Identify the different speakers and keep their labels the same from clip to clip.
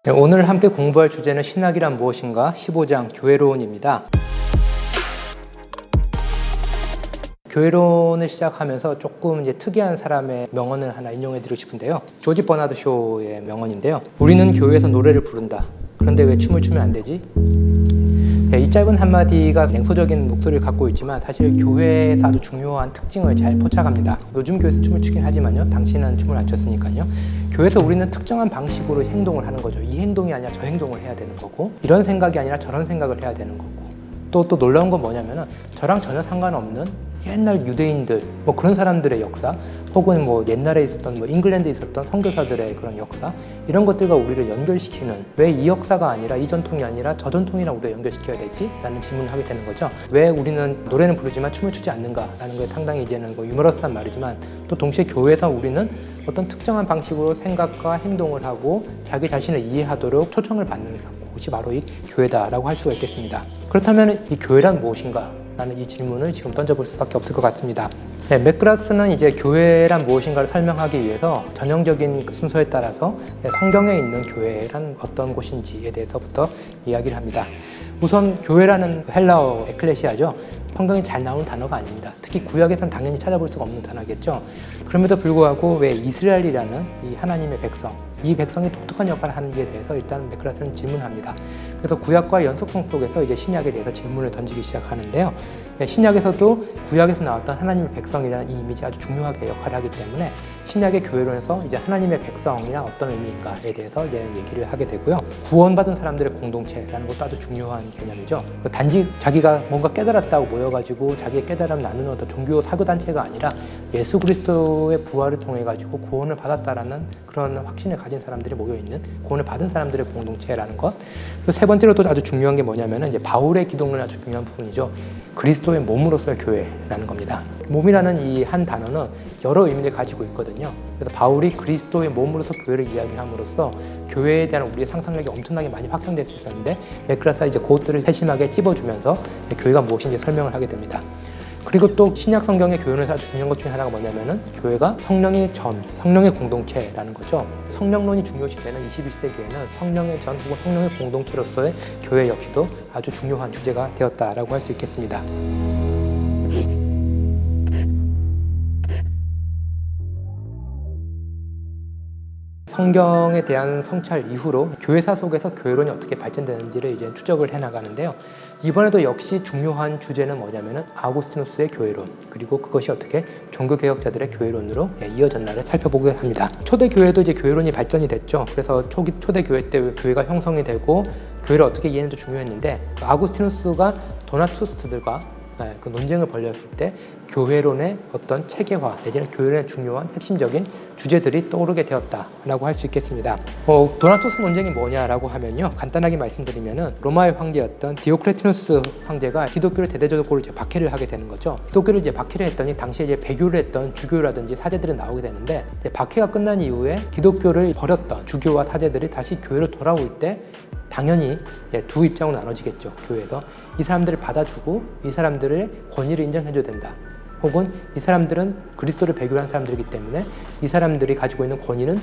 Speaker 1: 네, 오늘 함께 공부할 주제는 신학이란 무엇인가 15장 교회론입니다. 교회론을 시작하면서 조금 이제 특이한 사람의 명언을 하나 인용해 드리고 싶은데요. 조지 버나드 쇼의 명언인데요. 우리는 교회에서 노래를 부른다. 그런데 왜 춤을 추면 안 되지? 네, 이 짧은 한마디가 냉소적인 목소리를 갖고 있지만 사실 교회에서 아주 중요한 특징을 잘 포착합니다. 요즘 교회에서 춤을 추긴 하지만요. 당신은 춤을 안 췄으니까요. 교회에서 우리는 특정한 방식으로 행동을 하는 거죠. 이 행동이 아니라 저 행동을 해야 되는 거고, 이런 생각이 아니라 저런 생각을 해야 되는 거고, 또 놀라운 건 뭐냐면은 저랑 전혀 상관없는 옛날 유대인들, 그런 사람들의 역사, 혹은 옛날에 있었던 잉글랜드에 있었던 선교사들의 그런 역사, 이런 것들과 우리를 연결시키는, 왜 이 역사가 아니라 이 전통이 아니라 저 전통이랑 우리가 연결시켜야 되지? 라는 질문을 하게 되는 거죠. 왜 우리는 노래는 부르지만 춤을 추지 않는가? 라는 거에 상당히 이제는 유머러스한 말이지만, 또 동시에 교회에서 우리는 어떤 특정한 방식으로 생각과 행동을 하고 자기 자신을 이해하도록 초청을 받는 곳이 바로 이 교회다라고 할 수가 있겠습니다. 그렇다면 이 교회란 무엇인가? 라는 이 질문을 지금 던져볼 수밖에 없을 것 같습니다. 네, 맥그라스는 이제 교회란 무엇인가를 설명하기 위해서 전형적인 순서에 따라서 성경에 있는 교회란 어떤 곳인지에 대해서부터 이야기를 합니다. 우선 교회라는 헬라어 에클레시아죠. 성경에 잘 나오는 단어가 아닙니다. 특히 구약에서는 당연히 찾아볼 수가 없는 단어겠죠. 그럼에도 불구하고 왜 이스라엘이라는 이 하나님의 백성, 이 백성이 독특한 역할을 하는지에 대해서 일단 맥그라스는 질문합니다. 그래서 구약과 연속성 속에서 이제 신약에 대해서 질문을 던지기 시작하는데요. 신약에서도 구약에서 나왔던 하나님의 백성이라는 이 이미지 아주 중요하게 역할을 하기 때문에 신약의 교회론에서 이제 하나님의 백성이란 어떤 의미인가에 대해서 얘기를 하게 되고요. 구원받은 사람들의 공동체라는 것도 아주 중요한 개념이죠. 단지 자기가 뭔가 깨달았다고 모여가지고 자기의 깨달음을 나누는 어떤 종교 사교단체가 아니라 예수 그리스도의 부활을 통해 가지고 구원을 받았다라는 그런 확신을 가진 사람들이 모여있는, 구원을 받은 사람들의 공동체라는 것. 그리고 세 번째로 또 아주 중요한 게 뭐냐면은 이제 바울의 기독론의 아주 중요한 부분이죠. 그리스도의 몸으로서의 교회라는 겁니다. 몸이라는 이 한 단어는 여러 의미를 가지고 있거든요. 그래서 바울이 그리스도의 몸으로서 교회를 이야기함으로써 교회에 대한 우리의 상상력이 엄청나게 많이 확장될 수 있었는데, 맥그라스가 이제 그것들을 세심하게 찝어주면서 교회가 무엇인지 설명을 하게 됩니다. 그리고 또 신약 성경의 교회론에서 아주 중요한 것 중에 하나가 뭐냐면은 교회가 성령의 전, 성령의 공동체라는 거죠. 성령론이 중요시되는 21세기에는 성령의 전 혹은 성령의 공동체로서의 교회 역시도 아주 중요한 주제가 되었다라고 할 수 있겠습니다. 성경에 대한 성찰 이후로 교회사 속에서 교회론이 어떻게 발전되는지를 이제 추적을 해나가는데요. 이번에도 역시 중요한 주제는 뭐냐면은 아우구스티누스의 교회론, 그리고 그것이 어떻게 종교개혁자들의 교회론으로 이어졌나를 살펴보게 합니다. 초대교회도 이제 교회론이 발전이 됐죠. 그래서 초대교회 때 교회가 형성이 되고 교회를 어떻게 이해하는지 중요했는데, 아우구스티누스가 도나투스트들과 그 논쟁을 벌였을 때 교회론의 어떤 체계화 내지는 교회론의 중요한 핵심적인 주제들이 떠오르게 되었다라고 할 수 있겠습니다. 도나투스 논쟁이 뭐냐라고 하면요, 간단하게 말씀드리면은 로마의 황제였던 디오크레티누스 황제가 기독교를 대대적으로 이제 박해를 하게 되는 거죠. 기독교를 이제 박해를 했더니 당시에 이제 배교를 했던 주교라든지 사제들이 나오게 되는데, 이제 박해가 끝난 이후에 기독교를 버렸던 주교와 사제들이 다시 교회로 돌아올 때 당연히 두 입장으로 나눠지겠죠. 교회에서 이 사람들을 받아주고 이 사람들의 권위를 인정해줘야 된다, 혹은 이 사람들은 그리스도를 배교한 사람들이기 때문에 이 사람들이 가지고 있는 권위는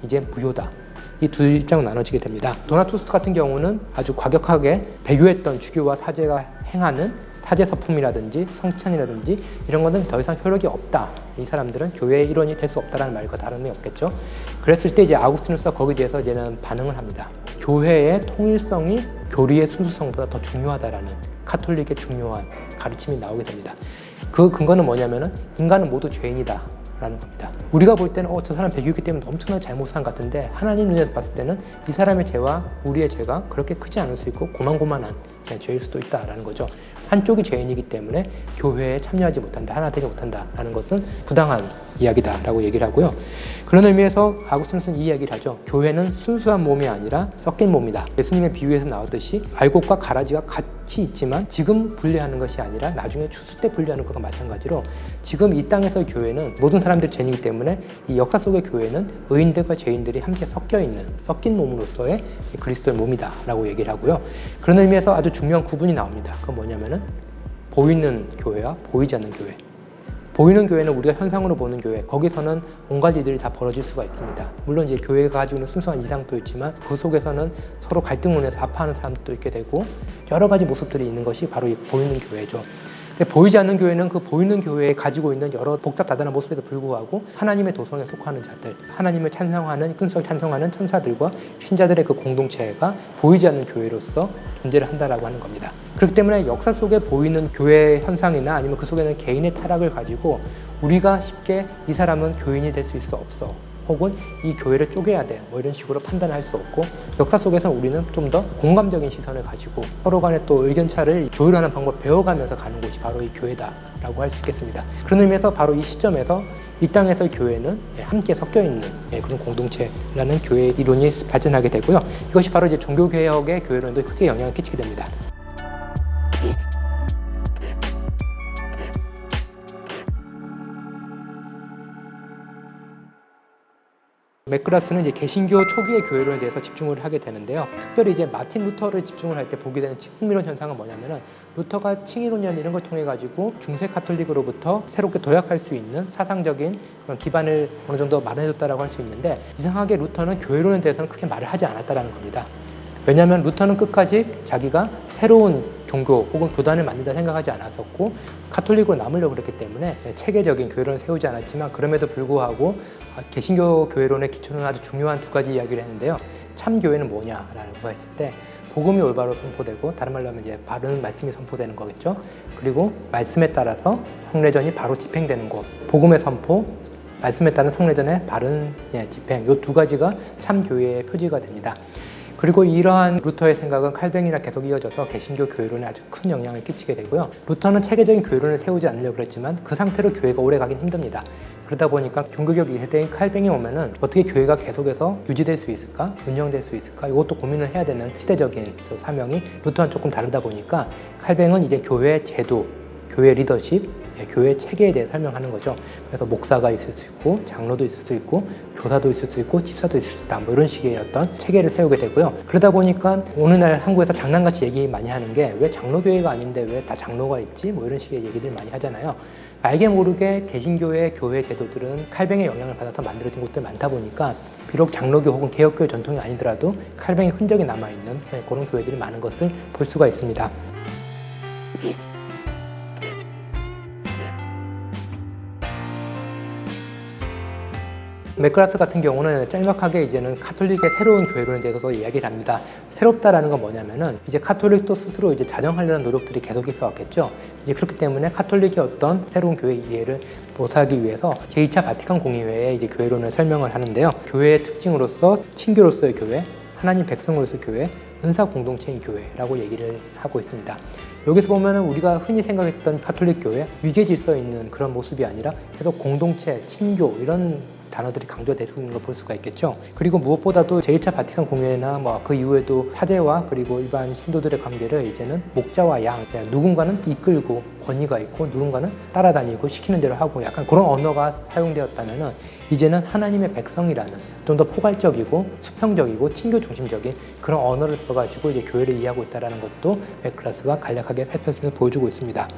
Speaker 1: 이제 무효다. 이 두 입장으로 나눠지게 됩니다. 도나투스 같은 경우는 아주 과격하게 배교했던 주교와 사제가 행하는 사제 서품이라든지 성찬이라든지 이런 것은 더 이상 효력이 없다. 이 사람들은 교회의 일원이 될 수 없다라는 말과 다름이 없겠죠. 그랬을 때 이제 아우구스티누스가 거기에 대해서 이제는 반응을 합니다. 교회의 통일성이 교리의 순수성보다 더 중요하다라는 카톨릭의 중요한 가르침이 나오게 됩니다. 그 근거는 뭐냐면은 인간은 모두 죄인이다 라는 겁니다. 우리가 볼 때는 저 사람 배교했기 때문에 엄청나게 잘못한 것 같은데, 하나님 눈에서 봤을 때는 이 사람의 죄와 우리의 죄가 그렇게 크지 않을 수 있고 고만고만한 죄일 수도 있다라는 거죠. 한쪽이 죄인이기 때문에 교회에 참여하지 못한다, 하나 되지 못한다라는 것은 부당한 이야기다라고 얘기를 하고요. 그런 의미에서 아구스티누스는 이 이야기를 하죠. 교회는 순수한 몸이 아니라 섞인 몸이다. 예수님의 비유에서 나왔듯이 알곡과 가라지가 같이 있지만 지금 분리하는 것이 아니라 나중에 추수 때 분리하는 것과 마찬가지로 지금 이 땅에서의 교회는 모든 사람들이 죄인이기 때문에 이 역사 속의 교회는 의인들과 죄인들이 함께 섞여있는, 섞인 몸으로서의 그리스도의 몸이다 라고 얘기를 하고요. 그런 의미에서 아주 중요한 구분이 나옵니다. 그건 뭐냐면은 보이는 교회와 보이지 않는 교회. 보이는 교회는 우리가 현상으로 보는 교회, 거기서는 온갖 일들이 다 벌어질 수가 있습니다. 물론 이제 교회가 가지고 있는 순수한 이상도 있지만 그 속에서는 서로 갈등을 인해서 아파하는 사람도 있게 되고 여러 가지 모습들이 있는 것이 바로 이 보이는 교회죠. 근데 보이지 않는 교회는 그 보이는 교회에 가지고 있는 여러 복잡다단한 모습에도 불구하고 하나님의 도성에 속하는 자들, 하나님을 찬송하는, 끈설 찬송하는 천사들과 신자들의 그 공동체가 보이지 않는 교회로서 존재를 한다라고 하는 겁니다. 그렇기 때문에 역사 속에 보이는 교회 현상이나 아니면 그 속에는 개인의 타락을 가지고 우리가 쉽게 이 사람은 교인이 될 수 있어 없어, 혹은 이 교회를 쪼개야 돼, 뭐 이런 식으로 판단할 수 없고, 역사 속에서 우리는 좀 더 공감적인 시선을 가지고 서로 간에 또 의견차를 조율하는 방법을 배워가면서 가는 곳이 바로 이 교회다라고 할 수 있겠습니다. 그런 의미에서 바로 이 시점에서 이 땅에서의 교회는 함께 섞여 있는 그런 공동체라는 교회 이론이 발전하게 되고요. 이것이 바로 이제 종교개혁의 교회론에도 크게 영향을 끼치게 됩니다. 맥그라스는 이제 개신교 초기의 교회론에 대해서 집중을 하게 되는데요. 특별히 이제 마틴 루터를 집중을 할 때 보게 되는 흥미로운 현상은 뭐냐면은, 루터가 칭의론이나 이런 걸 통해 가지고 중세 카톨릭으로부터 새롭게 도약할 수 있는 사상적인 그런 기반을 어느 정도 마련해줬다라고 할 수 있는데, 이상하게 루터는 교회론에 대해서는 크게 말을 하지 않았다라는 겁니다. 왜냐하면 루터는 끝까지 자기가 새로운 종교 혹은 교단을 만든다 생각하지 않았었고 카톨릭으로 남으려고 그랬기 때문에 체계적인 교회론을 세우지 않았지만, 그럼에도 불구하고 개신교 교회론의 기초는 아주 중요한 두 가지 이야기를 했는데요. 참 교회는 뭐냐라는 거 했을 때, 복음이 올바로 선포되고, 다른 말로 하면 이제 바른 말씀이 선포되는 거겠죠. 그리고 말씀에 따라서 성례전이 바로 집행되는 곳, 복음의 선포, 말씀에 따른 성례전의 바른 집행, 이 두 가지가 참 교회의 표지가 됩니다. 그리고 이러한 루터의 생각은 칼뱅이나 계속 이어져서 개신교 교회론에 아주 큰 영향을 끼치게 되고요. 루터는 체계적인 교회론을 세우지 않으려고 그랬지만 그 상태로 교회가 오래 가긴 힘듭니다. 그러다 보니까 종교개혁 2세대인 칼뱅이 오면은 어떻게 교회가 계속해서 유지될 수 있을까? 운영될 수 있을까? 이것도 고민을 해야 되는 시대적인 사명이 루터는 조금 다르다 보니까, 칼뱅은 이제 교회 제도, 교회 리더십, 교회 체계에 대해 설명하는 거죠. 그래서 목사가 있을 수 있고, 장로도 있을 수 있고, 교사도 있을 수 있고, 집사도 있을 수 있다, 뭐 이런 식의 어떤 체계를 세우게 되고요. 그러다 보니까 오늘날 한국에서 장난같이 얘기 많이 하는 게, 왜 장로교회가 아닌데 왜 다 장로가 있지? 뭐 이런 식의 얘기들 많이 하잖아요. 알게 모르게 개신교의 교회 제도들은 칼뱅의 영향을 받아서 만들어진 곳들 많다 보니까, 비록 장로교 혹은 개혁교회 전통이 아니더라도 칼뱅의 흔적이 남아있는 그런 교회들이 많은 것을 볼 수가 있습니다. 맥그라스 같은 경우는 짤막하게 이제는 카톨릭의 새로운 교회론에 대해서 이야기를 합니다. 새롭다라는 건 뭐냐면은, 이제 카톨릭도 스스로 이제 자정하려는 노력들이 계속 있어 왔겠죠. 이제 그렇기 때문에 카톨릭의 어떤 새로운 교회 이해를 못하기 위해서 제2차 바티칸 공의회에 이제 교회론을 설명을 하는데요. 교회의 특징으로서 친교로서의 교회, 하나님 백성으로서의 교회, 은사 공동체인 교회라고 얘기를 하고 있습니다. 여기서 보면은 우리가 흔히 생각했던 카톨릭 교회, 위계 질서 있는 그런 모습이 아니라 계속 공동체, 친교 이런 단어들이 강조되고 있는 걸 볼 수가 있겠죠. 그리고 무엇보다도 제1차 바티칸 공회나 뭐 그 이후에도 사제와 그리고 일반 신도들의 관계를 이제는 목자와 양, 누군가는 이끌고 권위가 있고 누군가는 따라다니고 시키는 대로 하고, 약간 그런 언어가 사용되었다면은, 이제는 하나님의 백성이라는 좀 더 포괄적이고 수평적이고 친교 중심적인 그런 언어를 써가지고 이제 교회를 이해하고 있다는 것도 맥그라스가 간략하게 살펴서 보여주고 있습니다.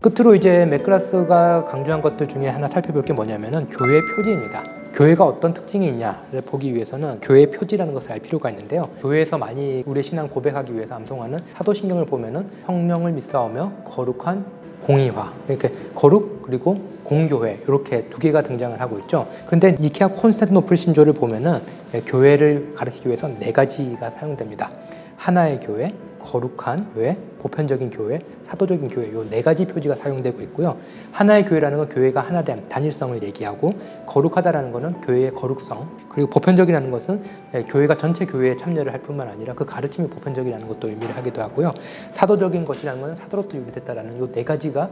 Speaker 1: 끝으로 이제 맥그라스가 강조한 것들 중에 하나 살펴볼 게 뭐냐면은 교회의 표지입니다. 교회가 어떤 특징이 있냐를 보기 위해서는 교회의 표지라는 것을 알 필요가 있는데요. 교회에서 많이 우리의 신앙 고백하기 위해서 암송하는 사도신경을 보면은 성령을 믿사오며 거룩한 공의화, 이렇게 거룩 그리고 공교회, 이렇게 두 개가 등장을 하고 있죠. 그런데 니케아 콘스탄티노플 신조를 보면은 교회를 가리키기 위해서 네 가지가 사용됩니다. 하나의 교회, 거룩한 교회, 보편적인 교회, 사도적인 교회, 이 네 가지 표지가 사용되고 있고요. 하나의 교회라는 건 교회가 하나됨, 단일성을 얘기하고, 거룩하다라는 것은 교회의 거룩성, 그리고 보편적이라는 것은 교회가 전체 교회에 참여를 할 뿐만 아니라 그 가르침이 보편적이라는 것도 의미를 하기도 하고요. 사도적인 것이라는 것은 사도로부터 유래됐다라는 이 네 가지가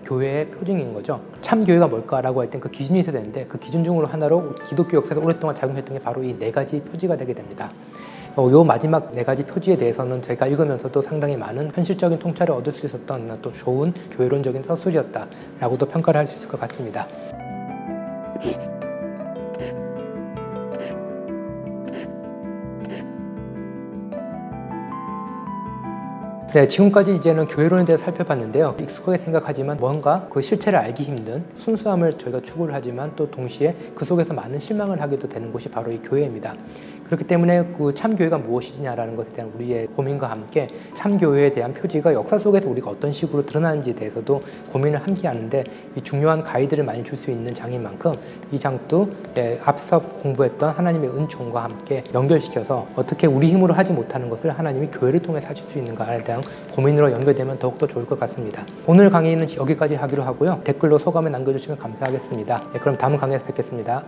Speaker 1: 교회의 표징인 거죠. 참 교회가 뭘까라고 할 땐 그 기준이 있어야 되는데, 그 기준 중으로 하나로 기독교 역사에서 오랫동안 작용했던 게 바로 이 네 가지 표지가 되게 됩니다. 요 마지막 네 가지 표지에 대해서는 제가 읽으면서도 상당히 많은 현실적인 통찰을 얻을 수 있었던 또 좋은 교회론적인 서술이었다라고도 평가를 할 수 있을 것 같습니다. 네, 지금까지 이제는 교회론에 대해서 살펴봤는데요. 익숙하게 생각하지만 뭔가 그 실체를 알기 힘든 순수함을 저희가 추구를 하지만 또 동시에 그 속에서 많은 실망을 하게도 되는 곳이 바로 이 교회입니다. 그렇기 때문에 그 참교회가 무엇이냐라는 것에 대한 우리의 고민과 함께 참교회에 대한 표지가 역사 속에서 우리가 어떤 식으로 드러나는지에 대해서도 고민을 함께 하는데 이 중요한 가이드를 많이 줄 수 있는 장인 만큼 이 장도 앞서 공부했던 하나님의 은총과 함께 연결시켜서 어떻게 우리 힘으로 하지 못하는 것을 하나님이 교회를 통해서 하실 수 있는가에 대한 고민으로 연결되면 더욱더 좋을 것 같습니다. 오늘 강의는 여기까지 하기로 하고요. 댓글로 소감을 남겨주시면 감사하겠습니다. 그럼 다음 강의에서 뵙겠습니다.